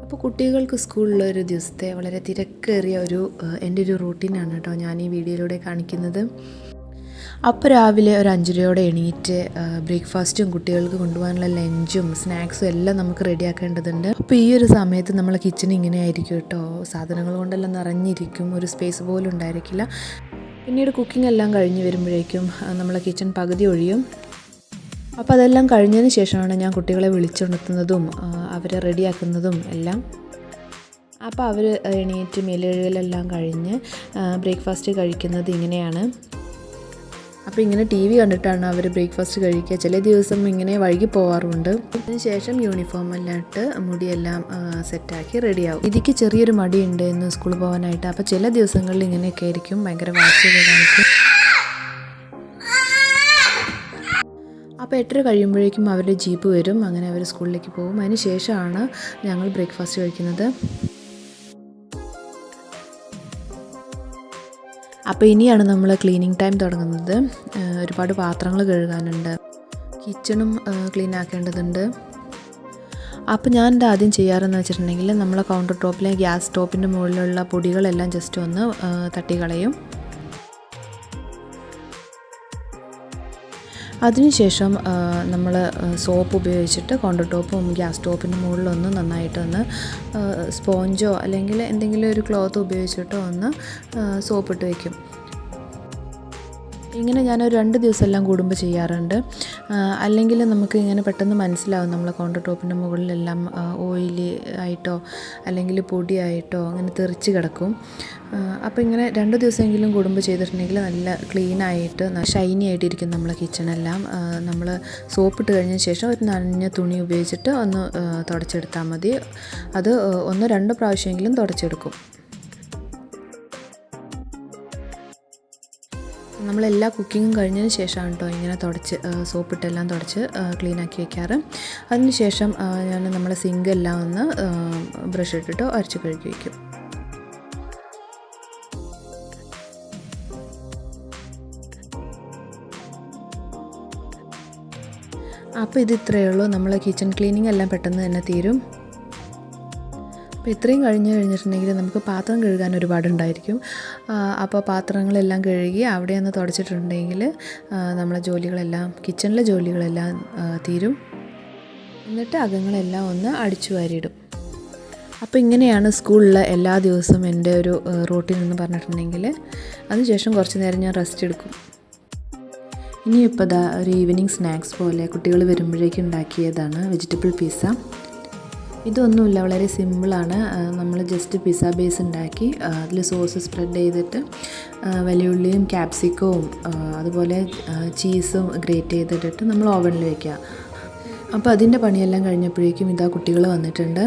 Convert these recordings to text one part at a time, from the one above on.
അപ്പോൾ കുട്ടികൾക്ക് സ്കൂളിലുള്ള ഒരു ദിവസത്തെ വളരെ തിരക്കേറിയ എൻ്റെ ഒരു റൂട്ടീനാണ് കേട്ടോ ഞാൻ ഈ വീഡിയോയിലൂടെ കാണിക്കുന്നത്. അപ്പോൾ രാവിലെ ഒരു 5:30 എണീറ്റ് ബ്രേക്ക്ഫാസ്റ്റും കുട്ടികൾക്ക് കൊണ്ടുപോകാനുള്ള ലഞ്ചും സ്നാക്സും എല്ലാം നമുക്ക് റെഡിയാക്കേണ്ടതുണ്ട്. അപ്പോൾ ഈ ഒരു സമയത്ത് നമ്മളെ കിച്ചൺ ഇങ്ങനെ ആയിരിക്കും കേട്ടോ, സാധനങ്ങൾ കൊണ്ടെല്ലാം നിറഞ്ഞിരിക്കും, ഒരു സ്പേസ് പോലും ഉണ്ടായിരിക്കില്ല. പിന്നീട് കുക്കിംഗ് എല്ലാം കഴിഞ്ഞ് വരുമ്പോഴേക്കും നമ്മളെ കിച്ചൺ പകുതി ഒഴിയും. അപ്പോൾ അതെല്ലാം കഴിഞ്ഞതിന് ശേഷമാണ് ഞാൻ കുട്ടികളെ വിളിച്ചുണർത്തുന്നതും അവരെ റെഡിയാക്കുന്നതും എല്ലാം. അപ്പോൾ അവർ എണീറ്റ് മേലെഴുകലെല്ലാം കഴിഞ്ഞ് ബ്രേക്ക്ഫാസ്റ്റ് കഴിക്കുന്നത് ഇങ്ങനെയാണ്. അപ്പോൾ ഇങ്ങനെ TV കണ്ടിട്ടാണ് അവർ ബ്രേക്ക്ഫാസ്റ്റ് കഴിക്കുക. ചില ദിവസം ഇങ്ങനെ വൈകി പോകാറുണ്ട്. അതിനുശേഷം യൂണിഫോം എല്ലാം ഇട്ട് മുടിയെല്ലാം സെറ്റാക്കി റെഡിയാവും. ഇതിക്ക് ചെറിയൊരു മടിയുണ്ട് ഇന്ന് സ്കൂളിൽ പോകാനായിട്ട്. അപ്പോൾ ചില ദിവസങ്ങളിൽ ഇങ്ങനെയൊക്കെ ആയിരിക്കും, ഭയങ്കര വാശിയൊക്കെ കാണിക്കും. അപ്പോൾ 8:30 കഴിയുമ്പോഴേക്കും അവരുടെ ജീപ്പ് വരും, അങ്ങനെ അവർ സ്കൂളിലേക്ക് പോകും. അതിന് ശേഷമാണ് ഞങ്ങൾ ബ്രേക്ക്ഫാസ്റ്റ് കഴിക്കുന്നത്. അപ്പോൾ ഇനിയാണ് നമ്മൾ ക്ലീനിങ് ടൈം തുടങ്ങുന്നത്. ഒരുപാട് പാത്രങ്ങൾ കഴുകാനുണ്ട്, കിച്ചണും ക്ലീൻ ആക്കേണ്ടതുണ്ട്. അപ്പോൾ ഞാൻ എന്താ ആദ്യം ചെയ്യാറെന്ന് വെച്ചിട്ടുണ്ടെങ്കിൽ നമ്മളെ കൗണ്ടർ ടോപ്പിലെ ഗ്യാസ് സ്റ്റോപ്പിൻ്റെ മുകളിലുള്ള പൊടികളെല്ലാം ജസ്റ്റ് ഒന്ന് തട്ടിക്കളയും. അതിനുശേഷം നമ്മൾ സോപ്പ് ഉപയോഗിച്ചിട്ട് കൗണ്ടർ ടോപ്പും ഗ്യാസ് സ്റ്റോപ്പിൻ്റെ മുകളിലൊന്ന് നന്നായിട്ടൊന്ന് സ്പോഞ്ചോ അല്ലെങ്കിൽ എന്തെങ്കിലും ഒരു ക്ലോത്ത് ഉപയോഗിച്ചിട്ടോ ഒന്ന് സോപ്പിട്ട് വയ്ക്കും. ഇങ്ങനെ ഞാനൊരു 2 ദിവസം എല്ലാം കൂടുമ്പോൾ ചെയ്യാറുണ്ട്. അല്ലെങ്കിൽ നമുക്ക് ഇങ്ങനെ പെട്ടെന്ന് മനസ്സിലാവും നമ്മളെ കൗണ്ടർ ടോപ്പിൻ്റെ മുകളിലെല്ലാം ഓയിലി ആയിട്ടോ അല്ലെങ്കിൽ പൊടിയായിട്ടോ അങ്ങനെ തെറിച്ച് കിടക്കും. അപ്പോൾ ഇങ്ങനെ 2 ദിവസമെങ്കിലും കൂടുമ്പോൾ ചെയ്തിട്ടുണ്ടെങ്കിൽ നല്ല ക്ലീനായിട്ട് ഷൈനി ആയിട്ടിരിക്കും നമ്മളെ കിച്ചണെല്ലാം. നമ്മൾ സോപ്പിട്ട് കഴിഞ്ഞ ശേഷം ഒരു നനഞ്ഞ തുണി ഉപയോഗിച്ചിട്ട് ഒന്ന് തുടച്ചെടുത്താൽ മതി. അത് 1-2 പ്രാവശ്യമെങ്കിലും തുടച്ചെടുക്കും. നമ്മളെല്ലാ കുക്കിങ്ങും കഴിഞ്ഞതിന് ശേഷമാണ് കേട്ടോ ഇങ്ങനെ സോപ്പിട്ടെല്ലാം തുടച്ച് ക്ലീനാക്കി വയ്ക്കാറ്. അതിന് ശേഷം ഞാൻ നമ്മളെ സിങ്ക് എല്ലാം ഒന്ന് ബ്രഷ് ഇട്ടിട്ട് അരച്ച് കഴുകി വയ്ക്കും. അപ്പോൾ ഇത് ഇത്രയേ ഉള്ളൂ, നമ്മളെ കിച്ചൺ ക്ലീനിങ് എല്ലാം പെട്ടെന്ന് തന്നെ തീരും. അപ്പോൾ ഇത്രയും കഴിഞ്ഞിട്ടുണ്ടെങ്കിൽ നമുക്ക് പാത്രം കഴുകാൻ ഒരുപാടുണ്ടായിരിക്കും. അപ്പോൾ പാത്രങ്ങളെല്ലാം കഴുകി അവിടെ ഒന്ന് തുടച്ചിട്ടുണ്ടെങ്കിൽ നമ്മളെ ജോലികളെല്ലാം കിച്ചണിലെ ജോലികളെല്ലാം തീരും. എന്നിട്ട് അകങ്ങളെല്ലാം ഒന്ന് അടിച്ചു വാരിയിടും. അപ്പോൾ ഇങ്ങനെയാണ് സ്കൂളിലെ എല്ലാ ദിവസവും എൻ്റെ ഒരു റൂട്ടീൻ എന്ന് പറഞ്ഞിട്ടുണ്ടെങ്കിൽ. അതിനുശേഷം കുറച്ച് നേരം ഞാൻ റെസ്റ്റ് എടുക്കും. ഇനിയിപ്പോൾ ഒരു ഈവനിങ് സ്നാക്സ് പോലെ കുട്ടികൾ വരുമ്പോഴേക്കും ഉണ്ടാക്കിയതാണ് വെജിറ്റബിൾ പിസ്സ. ഇതൊന്നുമില്ല, വളരെ സിമ്പിളാണ്. നമ്മൾ ജസ്റ്റ് പിസ്സ ബേസ് ഉണ്ടാക്കി അതിൽ സോസ് സ്പ്രെഡ് ചെയ്തിട്ട് വലിയുള്ളിയും ക്യാപ്സിക്കവും അതുപോലെ ചീസും ഗ്രേറ്റ് ചെയ്തിട്ടിട്ട് നമ്മൾ ഓവനിൽ വയ്ക്കുക. അപ്പോൾ അതിൻ്റെ പണിയെല്ലാം കഴിഞ്ഞപ്പോഴേക്കും ഇതാ കുട്ടികൾ വന്നിട്ടുണ്ട്.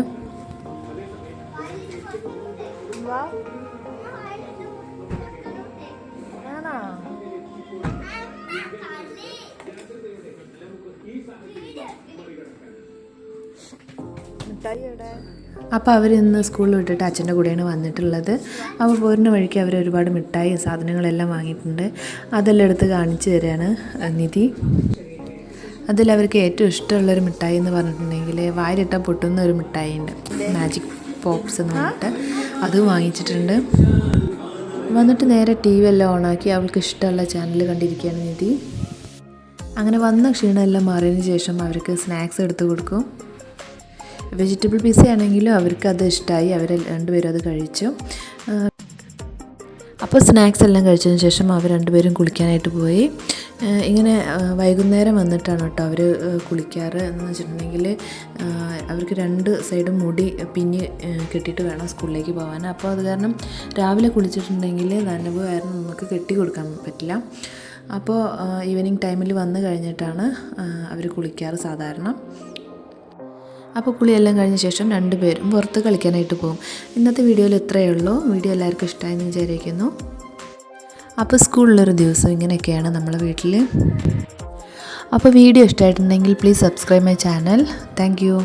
അപ്പോൾ അവരിന്ന് സ്കൂളിൽ വിട്ടിട്ട് അച്ഛൻ്റെ കൂടെയാണ് വന്നിട്ടുള്ളത്. അപ്പോൾ പോരുന്ന വഴിക്ക് അവർ ഒരുപാട് മിഠായി സാധനങ്ങളെല്ലാം വാങ്ങിയിട്ടുണ്ട്. അതെല്ലാം എടുത്ത് കാണിച്ചു തരികയാണ് നിധി. അതിലവർക്ക് ഏറ്റവും ഇഷ്ടമുള്ളൊരു മിഠായി എന്ന് പറഞ്ഞിട്ടുണ്ടെങ്കിൽ വായിലിട്ടാൽ പൊട്ടുന്ന ഒരു മിഠായി ഉണ്ട്, മാജിക് പോപ്സ് എന്ന് പറഞ്ഞിട്ട്, അതും വാങ്ങിച്ചിട്ടുണ്ട്. വന്നിട്ട് നേരെ TV എല്ലാം ഓണാക്കി അവൾക്ക് ഇഷ്ടമുള്ള ചാനൽ കണ്ടിരിക്കുകയാണ് നിധി. അങ്ങനെ വന്ന ക്ഷീണമെല്ലാം മാറിയതിന് ശേഷം അവർക്ക് സ്നാക്സ് എടുത്ത് കൊടുക്കും. വെജിറ്റബിൾ പിസ്സ ആണെങ്കിലും അവർക്ക് അത് ഇഷ്ടമായി, അവർ രണ്ടുപേരും അത് കഴിച്ചു. അപ്പോൾ സ്നാക്സ് എല്ലാം കഴിച്ചതിന് ശേഷം അവർ രണ്ടുപേരും കുളിക്കാനായിട്ട് പോയി. ഇങ്ങനെ വൈകുന്നേരം വന്നിട്ടാണ് കേട്ടോ അവർ കുളിക്കാറ്. എന്ന് വെച്ചിട്ടുണ്ടെങ്കിൽ അവർക്ക് 2 സൈഡും മുടി പിഞ്ഞ് കെട്ടിയിട്ട് വേണം സ്കൂളിലേക്ക് പോകാൻ. അപ്പോൾ അത് കാരണം രാവിലെ കുളിച്ചിട്ടുണ്ടെങ്കിൽ നനവ് കാരണം നമുക്ക് കെട്ടി കൊടുക്കാൻ പറ്റില്ല. അപ്പോൾ ഈവനിങ് ടൈമിൽ വന്ന് കഴിഞ്ഞിട്ടാണ് അവർ കുളിക്കാറ് സാധാരണ. അപ്പോൾ കുളിയെല്ലാം കഴിഞ്ഞ ശേഷം 2 പേരും പുറത്ത് കളിക്കാനായിട്ട് പോകും. ഇന്നത്തെ വീഡിയോയിൽ ഇത്രയേ ഉള്ളൂ. വീഡിയോ എല്ലാവർക്കും ഇഷ്ടമായെന്ന് വിചാരിക്കുന്നു. അപ്പോൾ സ്കൂളിലൊരു ദിവസം ഇങ്ങനെയൊക്കെയാണ് നമ്മളെ വീട്ടിൽ. അപ്പോൾ വീഡിയോ ഇഷ്ടമായിട്ടുണ്ടെങ്കിൽ please subscribe my channel. Thank you.